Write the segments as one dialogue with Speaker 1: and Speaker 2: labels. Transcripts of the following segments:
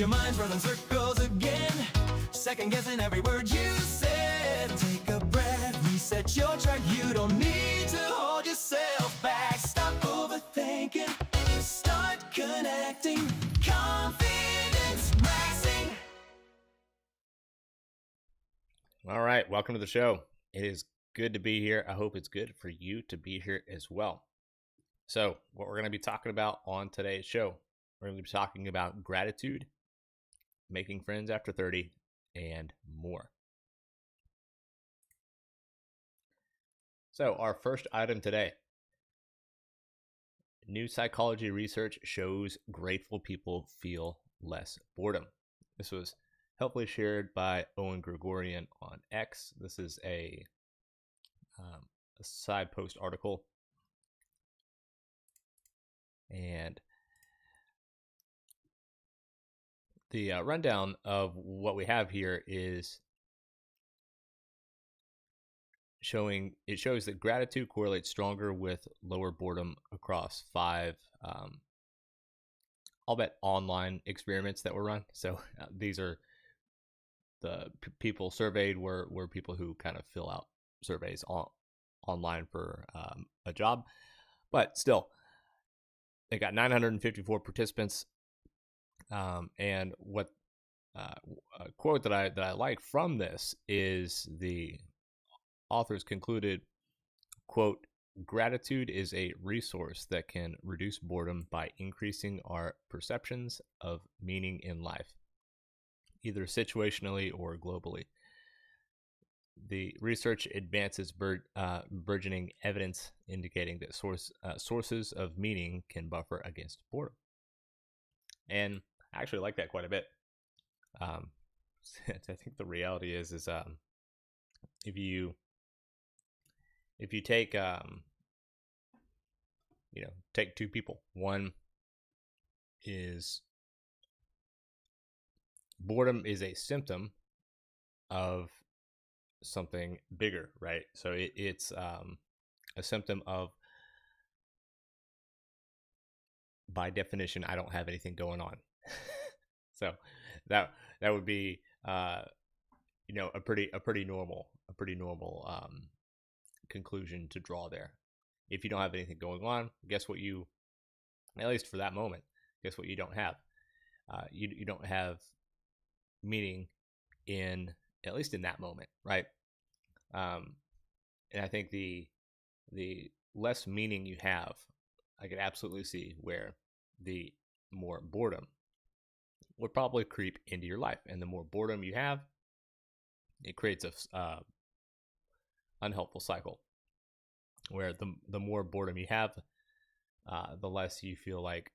Speaker 1: your mind's running circles again, second guessing every word you said. Take a breath, reset your track. You don't need to hold yourself back. Stop overthinking, start connecting. Confidence rising.
Speaker 2: All right, welcome to the show. It is good to be here. I hope it's good for you to be here as well. So, what we're going to be talking about on today's show, we're going to be talking about gratitude, making friends after 30, and more. So, our first item today. New psychology research shows grateful people feel less boredom. This was helpfully shared by Owen Gregorian on X. This is a side post article. And the rundown of what we have here is it shows that gratitude correlates stronger with lower boredom across 5 I'll bet online experiments that were run. So these are the people surveyed were people who kind of fill out surveys online for a job, but still they got 954 participants, and what a quote that I like from this is the authors concluded, quote, "Gratitude is a resource that can reduce boredom by increasing our perceptions of meaning in life, either situationally or globally. The research advances burgeoning evidence indicating that sources of meaning can buffer against boredom." And I actually like that quite a bit. I think the reality is if you take take 2 people. One is boredom is a symptom of something bigger, right? So it's a symptom of, by definition, I don't have anything going on. So that would be a pretty normal conclusion to draw there. If you don't have anything going on, guess what you, at least for that moment, guess what you don't have? You don't have meaning in, at least in that moment, right? And I think the less meaning you have, I could absolutely see where the more boredom would probably creep into your life. And the more boredom you have, it creates a unhelpful cycle where the more boredom you have, the less you feel like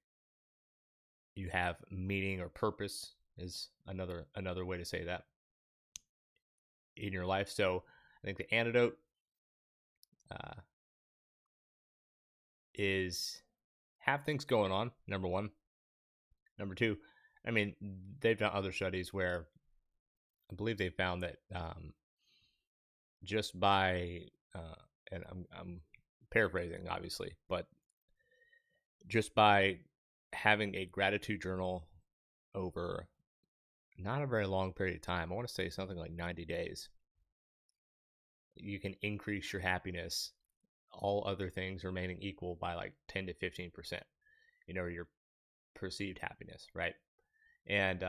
Speaker 2: you have meaning or purpose, is another way to say that, in your life. So I think the antidote is have things going on, number one. Number two, I mean, they've done other studies where I believe they found that just by and I'm paraphrasing obviously, but just by having a gratitude journal over not a very long period of time, I want to say something like 90 days, you can increase your happiness, all other things remaining equal, by like 10 to 15%, your perceived happiness, right? And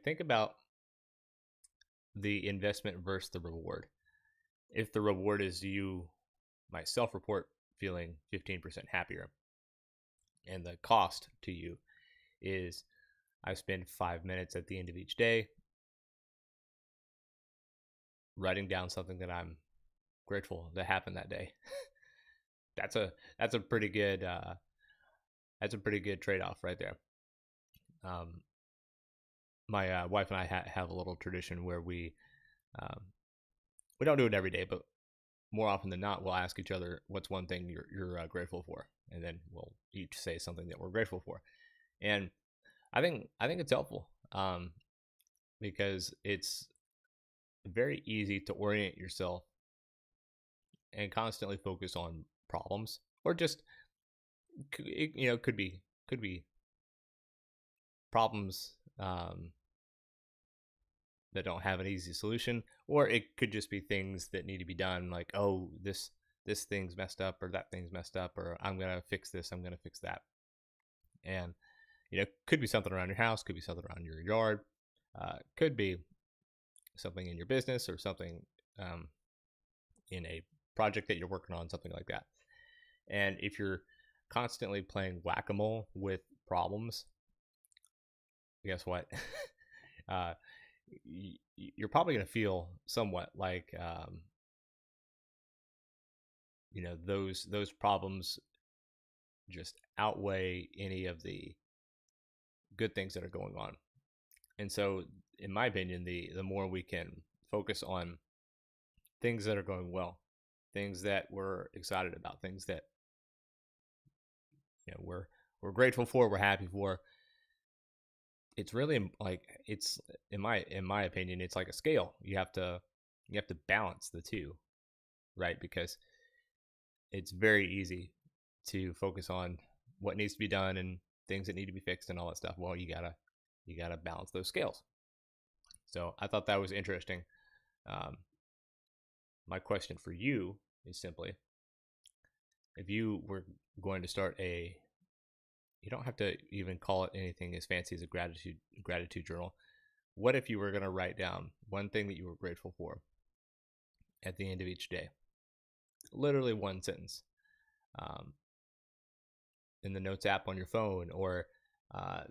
Speaker 2: think about the investment versus the reward. If the reward is you, my self-report, feeling 15% happier, and the cost to you is I spend 5 minutes at the end of each day writing down something that I'm grateful that happened that day. That's a pretty good trade-off right there. My wife and I have a little tradition where we don't do it every day, but more often than not, we'll ask each other, "What's one thing you're grateful for?" And then we'll each say something that we're grateful for. And I think it's helpful because it's very easy to orient yourself and constantly focus on problems, or just could be problems that don't have an easy solution, or it could just be things that need to be done, like, oh, this thing's messed up, or that thing's messed up, or I'm gonna fix this, I'm gonna fix that. And could be something around your house, could be something around your yard, could be something in your business, or something in a project that you're working on, something like that. And if you're constantly playing whack-a-mole with problems, guess what? You're probably going to feel somewhat like those problems just outweigh any of the good things that are going on. And so, in my opinion, the more we can focus on things that are going well, things that we're excited about, things that we're grateful for, we're happy for. It's really like, it's in my opinion, it's like a scale. You have to balance the two, right? Because it's very easy to focus on what needs to be done and things that need to be fixed and all that stuff. Well, you gotta balance those scales. So I thought that was interesting. My question for you is simply, if you were going to start you don't have to even call it anything as fancy as a gratitude journal. What if you were going to write down one thing that you were grateful for at the end of each day? Literally one sentence. In the Notes app on your phone, or I've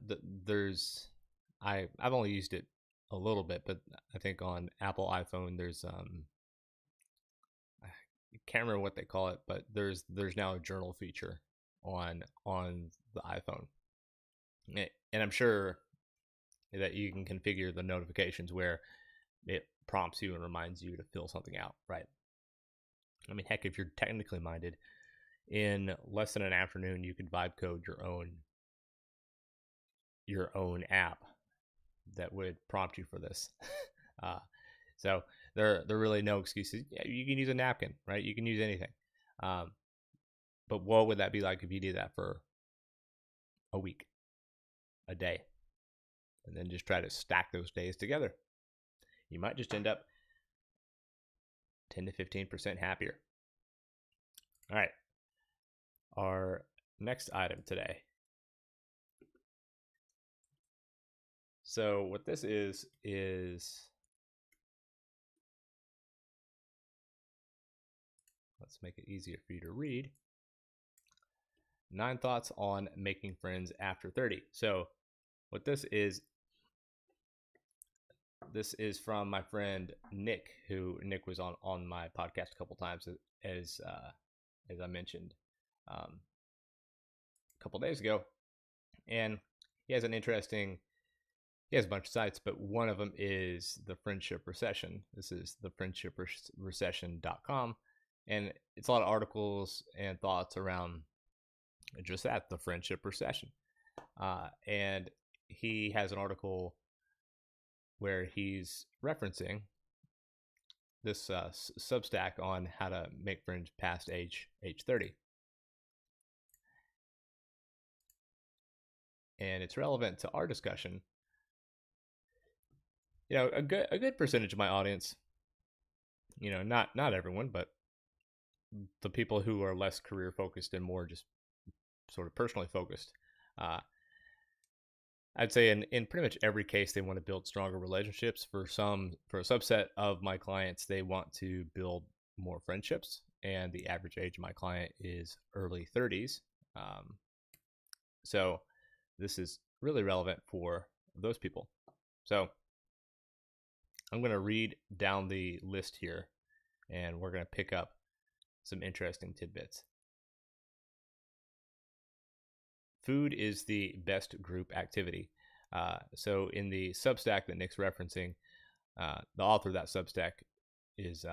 Speaker 2: only used it a little bit, but I think on Apple iPhone there's I can't remember what they call it, but there's now a journal feature on the iPhone, and I'm sure that you can configure the notifications where it prompts you and reminds you to fill something out, right? I mean, heck, if you're technically minded, in less than an afternoon you could vibe code your own app that would prompt you for this. So there are really no excuses. Yeah, you can use a napkin, right? You can use anything. But what would that be like if you did that for a week, a day, and then just try to stack those days together? You might just end up 10 to 15% happier. All right. Our next item today. So what this is let's make it easier for you to read. 9 thoughts on making friends after 30. So what this is from my friend Nick, Nick was on my podcast a couple times, as I mentioned a couple days ago. And he has a bunch of sites, but one of them is the Friendship Recession. This is the friendshiprecession.com, and it's a lot of articles and thoughts around just that, the Friendship Recession. And he has an article where he's referencing this Substack on how to make friends past age 30. And it's relevant to our discussion. A good percentage of my audience, not everyone, but the people who are less career focused and more just sort of personally focused, I'd say in pretty much every case, they want to build stronger relationships. For a subset of my clients, they want to build more friendships, and the average age of my client is early 30s. So this is really relevant for those people. So I'm going to read down the list here, and we're going to pick up some interesting tidbits. Food is the best group activity. So in the Substack that Nick's referencing, the author of that Substack is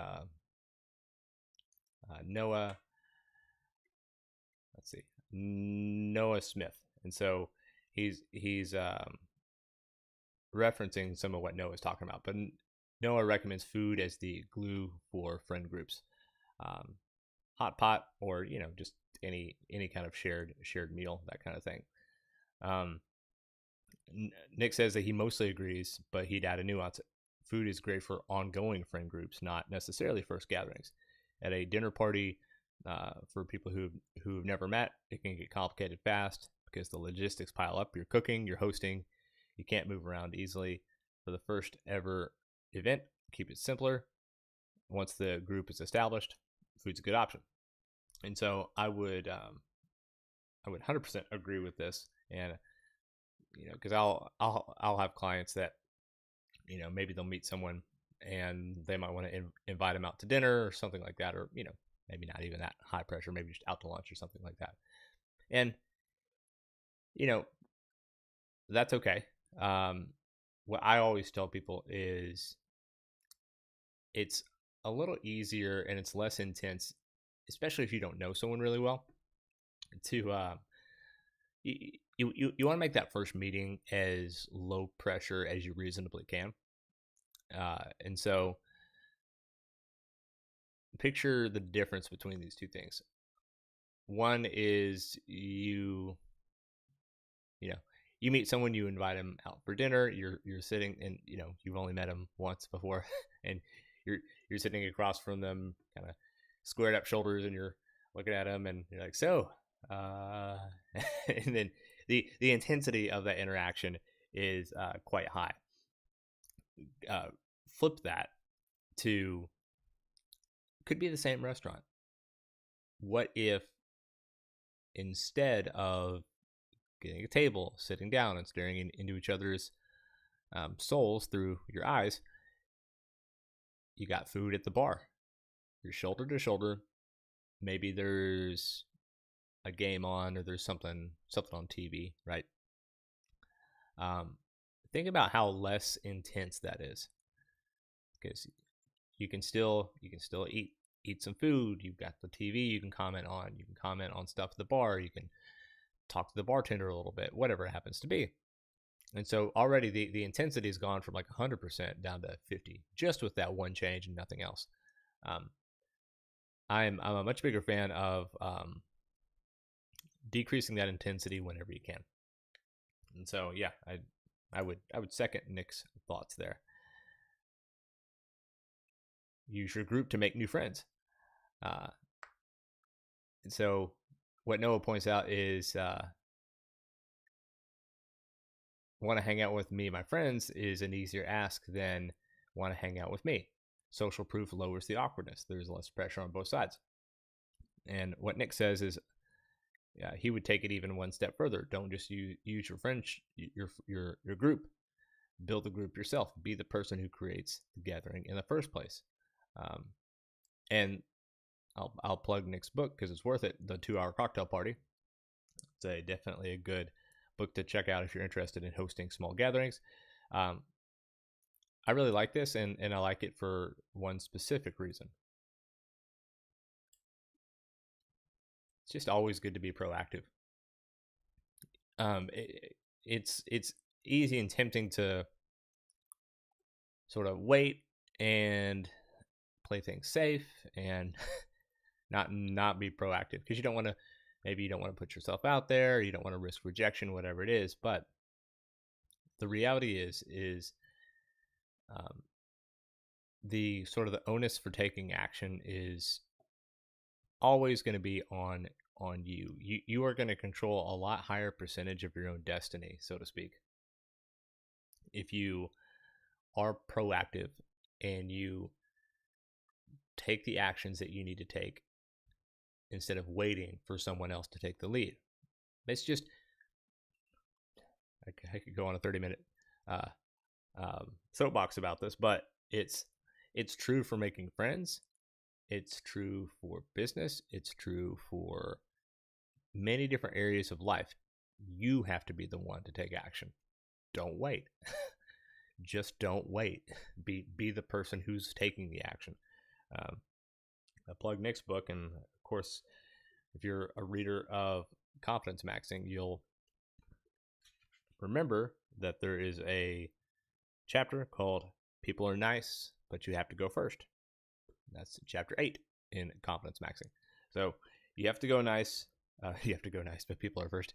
Speaker 2: Noah Smith. And so he's referencing some of what Noah's talking about. But Noah recommends food as the glue for friend groups. Hot pot, or just any kind of shared meal, that kind of thing. Nick says that he mostly agrees, but he'd add a nuance. Food is great for ongoing friend groups, not necessarily first gatherings. At a dinner party, for people who've never met, it can get complicated fast because the logistics pile up. You're cooking, you're hosting, you can't move around easily. For the first ever event, keep it simpler. Once the group is established, food's a good option. And so I would 100% agree with this. And because I'll have clients that maybe they'll meet someone and they might want to invite them out to dinner or something like that, or maybe not even that high pressure, maybe just out to lunch or something like that. And that's okay. What I always tell people is it's a little easier and it's less intense, especially if you don't know someone really well, to you want to make that first meeting as low pressure as you reasonably can. And so picture the difference between these two things. One is you meet someone, you invite them out for dinner, you're sitting, and you've only met them once before, and you're sitting across from them, kind of squared up shoulders, and you're looking at them, and you're like, so, and then the intensity of that interaction is quite high. Flip that to, could be the same restaurant. What if instead of getting a table, sitting down and staring into each other's souls through your eyes, you got food at the bar? You're shoulder to shoulder. Maybe there's a game on, or there's something on TV, right? Think about how less intense that is, because you can still eat some food. You've got the TV you can comment on stuff at the bar. You can talk to the bartender a little bit, whatever it happens to be. And so already the intensity has gone from like 100% down to 50 just with that one change and nothing else. I'm a much bigger fan of decreasing that intensity whenever you can. And so yeah, I would second Nick's thoughts there. Use your group to make new friends. And so what Noah points out is want to hang out with me and my friends is an easier ask than want to hang out with me. Social proof lowers the awkwardness. There's less pressure on both sides. And what Nick says is he would take it even one step further. Don't just use your friends, your group. Build the group yourself. Be the person who creates the gathering in the first place. And I'll plug Nick's book because it's worth it. The 2-Hour Cocktail Party. It's definitely a good book to check out if you're interested in hosting small gatherings. I really like this, and I like it for one specific reason. It's just always good to be proactive. It's easy and tempting to sort of wait and play things safe and not be proactive, because you don't want to put yourself out there, you don't want to risk rejection, whatever it is. But the reality is the sort of the onus for taking action is always going to be on you. You are going to control a lot higher percentage of your own destiny, so to speak, if you are proactive and you take the actions that you need to take instead of waiting for someone else to take the lead. It's just, I could go on a 30-minute soapbox about this, but it's true for making friends. It's true for business. It's true for many different areas of life. You have to be the one to take action. Don't wait. Just don't wait. Be the person who's taking the action. I plug Nick's book, and of course, if you're a reader of Confidence Maxing, you'll remember that there is a chapter called People Are Nice, but you have to go first. That's chapter 8 in Confidence Maxing. So you have to go nice You have to go nice, but people are first.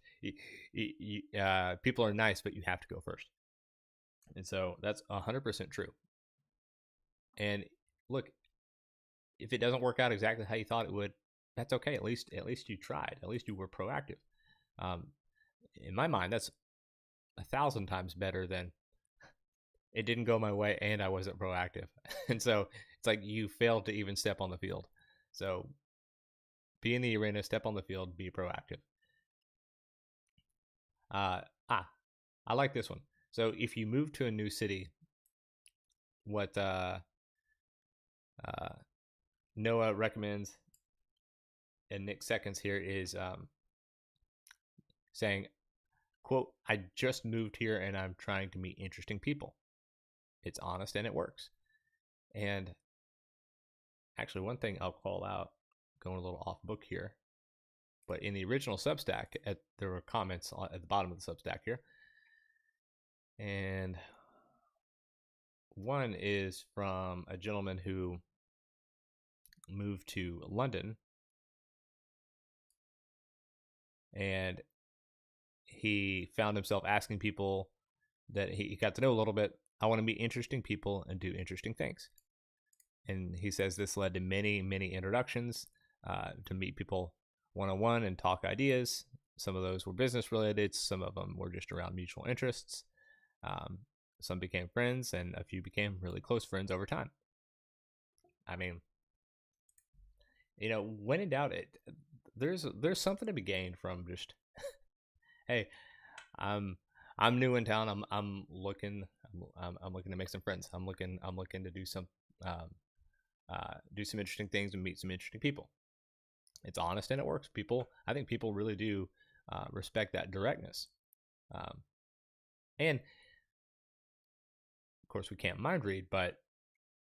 Speaker 2: People are nice, but you have to go first. And so that's 100% true. And look, if it doesn't work out exactly how you thought it would, that's okay. At least you tried. At least you were proactive. In my mind, that's 1,000 times better than it didn't go my way and I wasn't proactive. And so it's like you failed to even step on the field. So be in the arena, step on the field, be proactive. I like this one. So if you move to a new city, what Noah recommends, and Nick seconds here, is saying, quote, "I just moved here and I'm trying to meet interesting people. It's honest and it works." And actually, one thing I'll call out, going a little off book here, but in the original Substack, there were comments at the bottom of the Substack here. And one is from a gentleman who moved to London, and he found himself asking people that he got to know a little bit, "I want to meet interesting people and do interesting things." And he says this led to many, many introductions to meet people one-on-one and talk ideas. Some of those were business related. Some of them were just around mutual interests. Some became friends, and a few became really close friends over time. I mean, when in doubt, there's something to be gained from just, hey, I'm new in town. I'm looking to make some friends. I'm looking to do some interesting things and meet some interesting people. It's honest and it works. I think people really do respect that directness. And of course, we can't mind read, but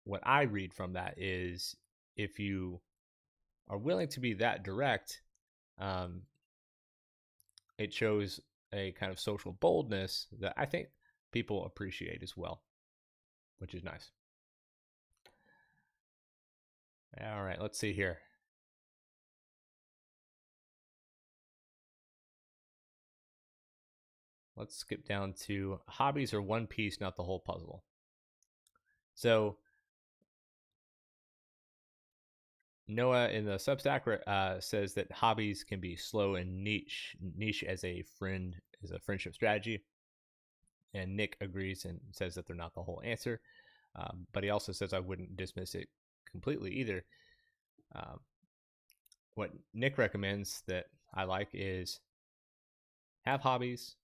Speaker 2: what I read from that is, if you are willing to be that direct, it shows a kind of social boldness that I think people appreciate as well, which is nice. All right, let's see here. Let's skip down to hobbies are one piece, not the whole puzzle. So Noah in the Substack says that hobbies can be slow and niche as a friendship strategy. And Nick agrees and says that they're not the whole answer. But he also says I wouldn't dismiss it completely either. What Nick recommends that I like is have hobbies,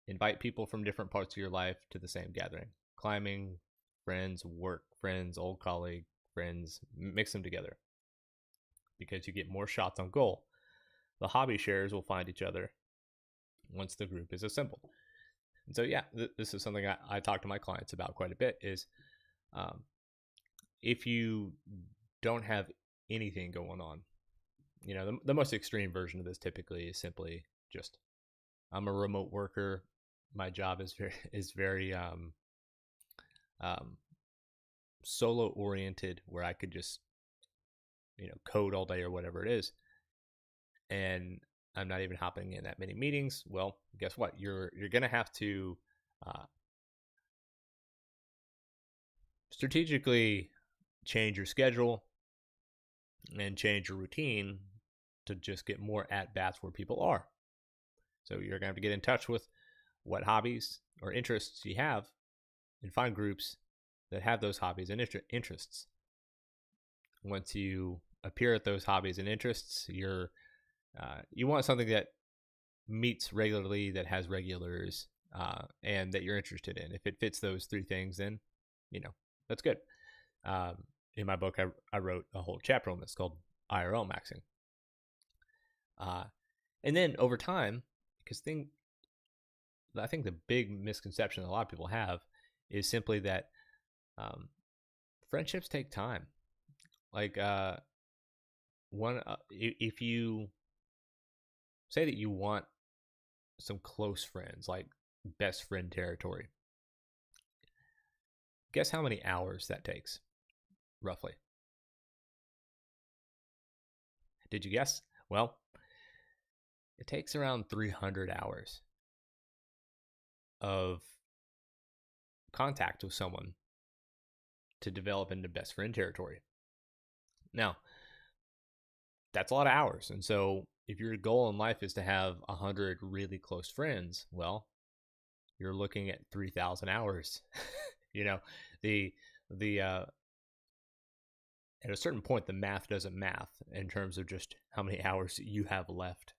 Speaker 2: invite people from different parts of your life to the same gathering. Climbing, friends, work, friends, old colleague, friends, mix them together, because you get more shots on goal. The hobby sharers will find each other once the group is assembled. And so, yeah, this is something I talk to my clients about quite a bit, is if you don't have anything going on, the most extreme version of this typically is simply just, I'm a remote worker. My job is very solo oriented, where I could just code all day or whatever it is, and I'm not even hopping in that many meetings. Well, guess what? You're gonna have to strategically change your schedule and change your routine to just get more at bats where people are. So you're gonna have to get in touch with what hobbies or interests you have, and find groups that have those hobbies and interests. Once you appear at those hobbies and interests, you want something that meets regularly, that has regulars, and that you're interested in. If it fits those three things, then that's good. In my book, I wrote a whole chapter on this called IRL maxing. And then over time, because I think the big misconception that a lot of people have is simply that friendships take time. Like if you say that you want some close friends, like best friend territory, guess how many hours that takes, roughly? Did you guess? Well, it takes around 300 hours of contact with someone to develop into best friend territory. Now, that's a lot of hours. And so if your goal in life is to have 100 really close friends, well, you're looking at 3,000 hours. You know, the at a certain point, the math doesn't math in terms of just how many hours you have left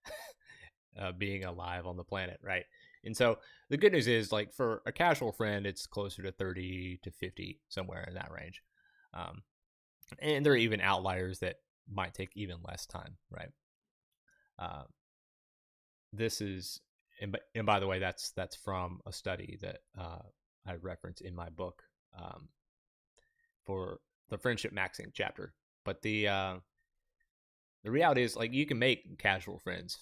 Speaker 2: being alive on the planet, right? And so the good news is, like, for a casual friend, it's closer to 30 to 50, somewhere in that range. And there are even outliers that might take even less time, right? This is, and by the way, that's from a study that I reference in my book for the friendship maxing chapter. But the reality is, like, you can make casual friends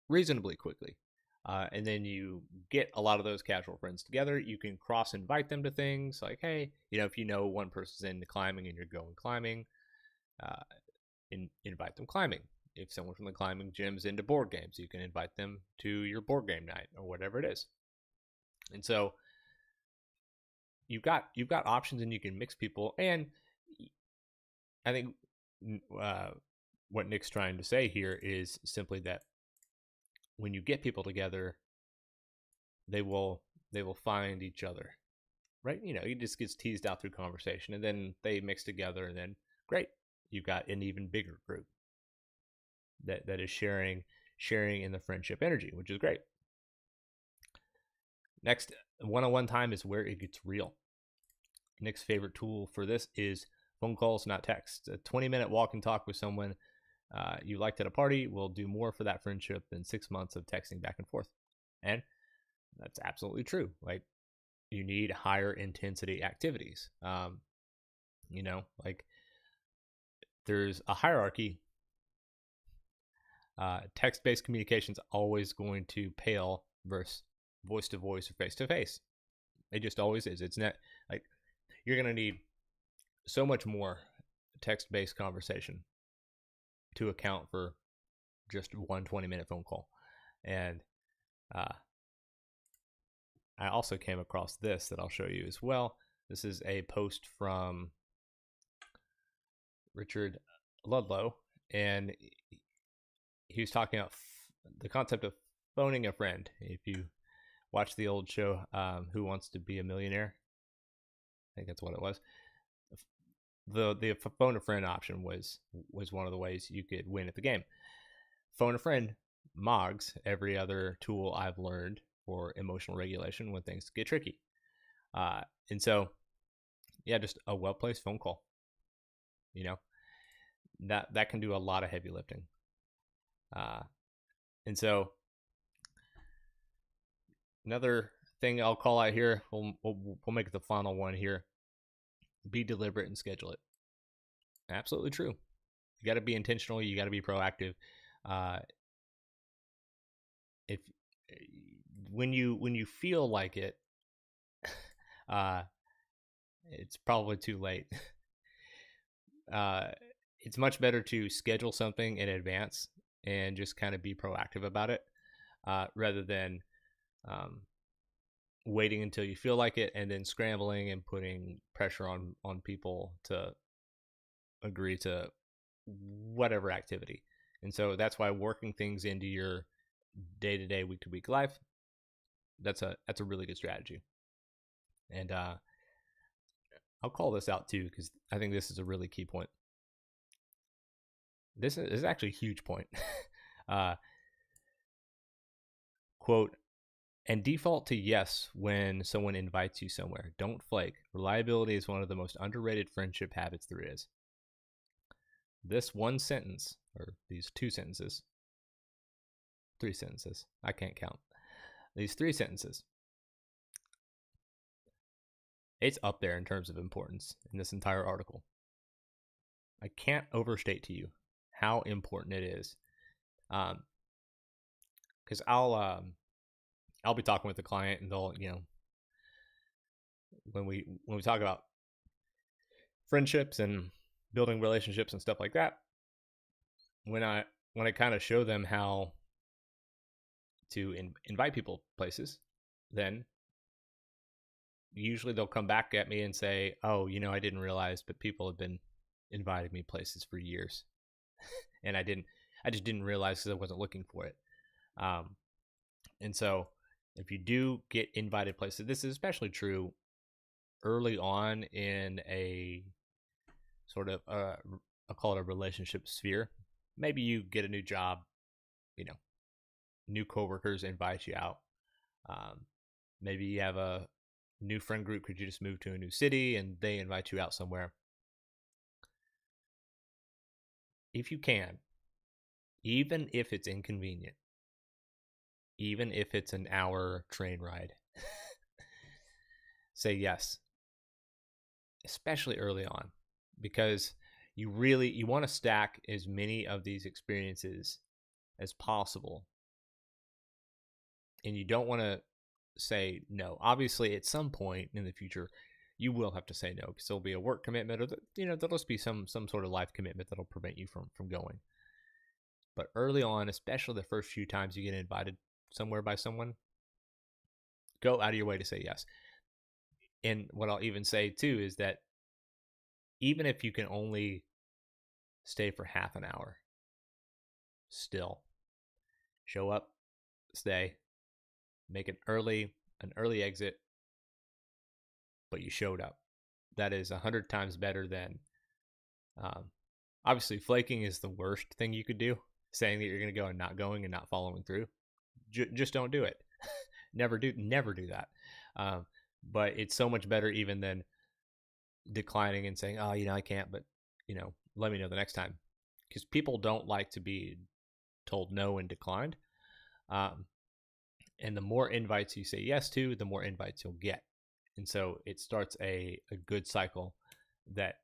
Speaker 2: reasonably quickly. And then you get a lot of those casual friends together. You can cross invite them to things like, hey, if you know one person's into climbing and you're going climbing, invite them climbing. If someone from the climbing gym's into board games, you can invite them to your board game night or whatever it is. And so you've got options, and you can mix people. And I think what Nick's trying to say here is simply that when you get people together, they will find each other, right? It just gets teased out through conversation, and then they mix together, and then great, you've got an even bigger group that is sharing in the friendship energy, which is great. Next, one-on-one time is where it gets real. Nick's favorite tool for this is phone calls, not text. A 20-minute walk and talk with someone you liked at a party will do more for that friendship than 6 months of texting back and forth. And that's absolutely true. Like, you need higher intensity activities. Like, there's a hierarchy. Text-based communication is always going to pale versus voice-to-voice or face-to-face. It just always is. It's not like you're going to need so much more text-based conversation to account for just one 20-minute phone call. And I also came across this that I'll show you as well. This is a post from Richard Ludlow, and he was talking about the concept of phoning a friend. If you watch the old show, Who Wants to Be a Millionaire, I think that's what it was. The phone a friend option was one of the ways you could win at the game. Phone a friend mogs every other tool I've learned for emotional regulation when things get tricky. And so, yeah, just a well-placed phone call. That can do a lot of heavy lifting. And so another thing I'll call out here, we'll make it the final one here. Be deliberate and schedule it. Absolutely true. You got to be intentional. You got to be proactive. If when you feel like it, it's probably too late. It's much better to schedule something in advance and just kind of be proactive about it, rather than waiting until you feel like it and then scrambling and putting pressure on people to agree to whatever activity. And so that's why working things into your day-to-day, week-to-week life, that's a really good strategy. And I'll call this out too, because I think this is a really key point. This is actually a huge point. Quote, and default to yes when someone invites you somewhere. Don't flake. Reliability is one of the most underrated friendship habits there is. This one sentence, or these 2 sentences, 3 sentences, I can't count. These 3 sentences, it's up there in terms of importance in this entire article. I can't overstate to you how important it is. Because I'll be talking with the client, and they'll, when we talk about friendships and building relationships and stuff like that, when I kind of show them how to invite people places, then usually they'll come back at me and say, "Oh, I didn't realize, but people have been inviting me places for years, and I just didn't realize because I wasn't looking for it." Um, and so, if you do get invited places, this is especially true early on in a sort of I'll call it a relationship sphere. Maybe you get a new job, new coworkers invite you out. Maybe you have a new friend group because you just moved to a new city and they invite you out somewhere. If you can, even if it's inconvenient, even if it's an hour train ride, say yes, especially early on, because you want to stack as many of these experiences as possible, and you don't want to say no. Obviously, at some point in the future, you will have to say no because there'll be a work commitment, or there'll just be some sort of life commitment that'll prevent you from going. But early on, especially the first few times you get invited somewhere by someone, go out of your way to say yes. And what I'll even say too is that even if you can only stay for half an hour, still show up, stay, make an early exit, but you showed up. That is 100 times better than obviously flaking is the worst thing you could do, saying that you're going to go and not going and not following through. Just don't do it. Never do that. But it's so much better even than declining and saying, "Oh, I can't," but let me know the next time, because people don't like to be told no and declined. And the more invites you say yes to, the more invites you'll get. And so it starts a good cycle that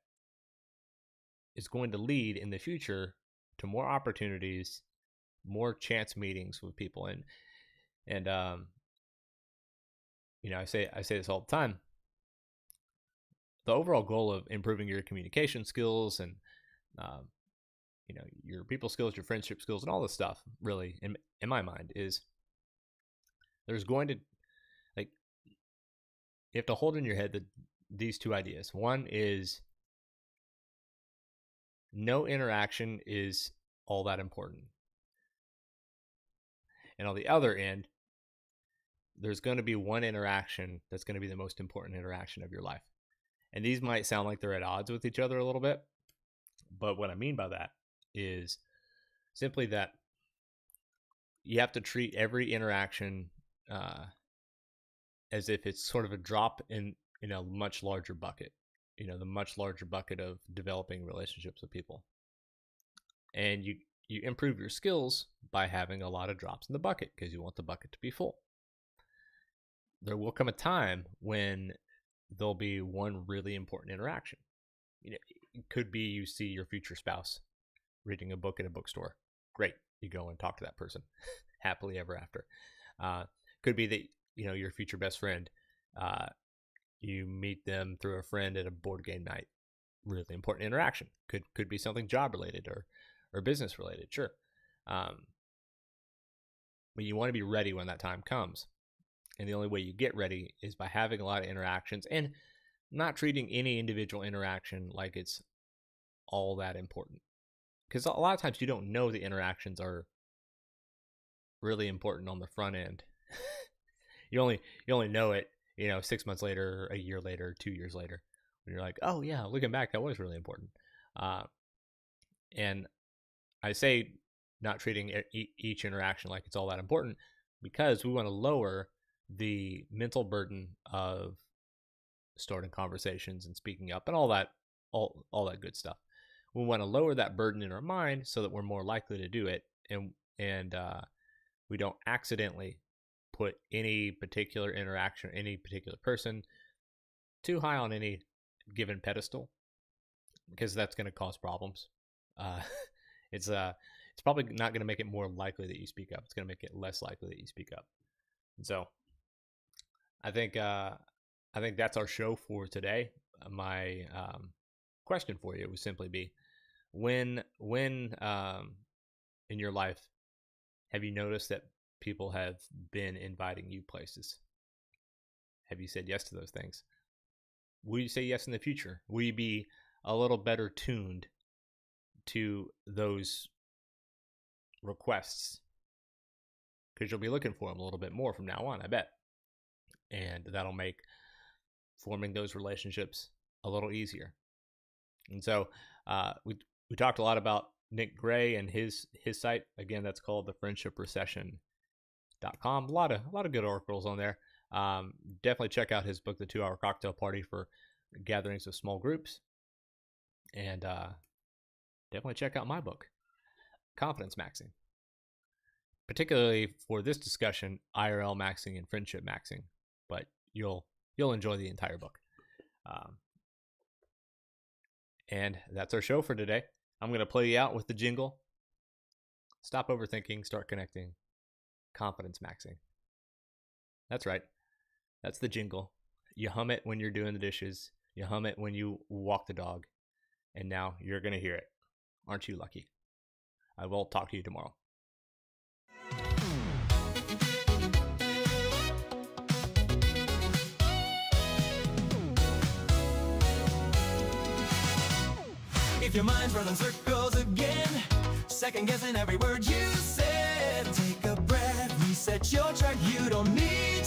Speaker 2: is going to lead in the future to more opportunities, more chance meetings with people. And I say this all the time. The overall goal of improving your communication skills and your people skills, your friendship skills, and all this stuff, really, in my mind, is there's going to, like, you have to hold in your head that these two ideas. One is no interaction is all that important. And on the other end, there's going to be one interaction that's going to be the most important interaction of your life. And these might sound like they're at odds with each other a little bit, but what I mean by that is simply that you have to treat every interaction as if it's sort of a drop in a much larger bucket, the much larger bucket of developing relationships with people. And you improve your skills by having a lot of drops in the bucket because you want the bucket to be full. There will come a time when there'll be one really important interaction. It could be you see your future spouse reading a book in a bookstore. Great. You go and talk to that person happily ever after. Could be that, your future best friend, you meet them through a friend at a board game night. Really important interaction. Could be something job related or business related. Sure. But you want to be ready when that time comes. And the only way you get ready is by having a lot of interactions and not treating any individual interaction like it's all that important. Because a lot of times you don't know the interactions are really important on the front end. you only know it, 6 months later, a year later, 2 years later, when you're like, oh yeah, looking back, that was really important. And I say not treating each interaction like it's all that important because we want to lower the mental burden of starting conversations and speaking up and all that good stuff. We want to lower that burden in our mind so that we're more likely to do it, and we don't accidentally put any particular interaction, any particular person too high on any given pedestal, because that's going to cause problems. It's probably not going to make it more likely that you speak up. It's going to make it less likely that you speak up. And so I think that's our show for today. My question for you would simply be, when in your life have you noticed that people have been inviting you places? Have you said yes to those things? Will you say yes in the future? Will you be a little better tuned to those requests? Because you'll be looking for them a little bit more from now on, I bet. And that'll make forming those relationships a little easier. And so we talked a lot about Nick Gray and his site. Again, that's called thefriendshiprecession.com. A lot of good articles on there. Definitely check out his book, The 2 Hour Cocktail Party, for gatherings of small groups. And definitely check out my book, Confidence Maxing. Particularly for this discussion, IRL maxing and friendship maxing. But you'll enjoy the entire book. And that's our show for today. I'm going to play you out with the jingle. Stop overthinking, start connecting. Confidence maxing. That's right. That's the jingle. You hum it when you're doing the dishes. You hum it when you walk the dog. And now you're going to hear it. Aren't you lucky? I will talk to you tomorrow.
Speaker 1: If your mind's running circles again, second guessing every word you said, take a breath, reset your track, you don't need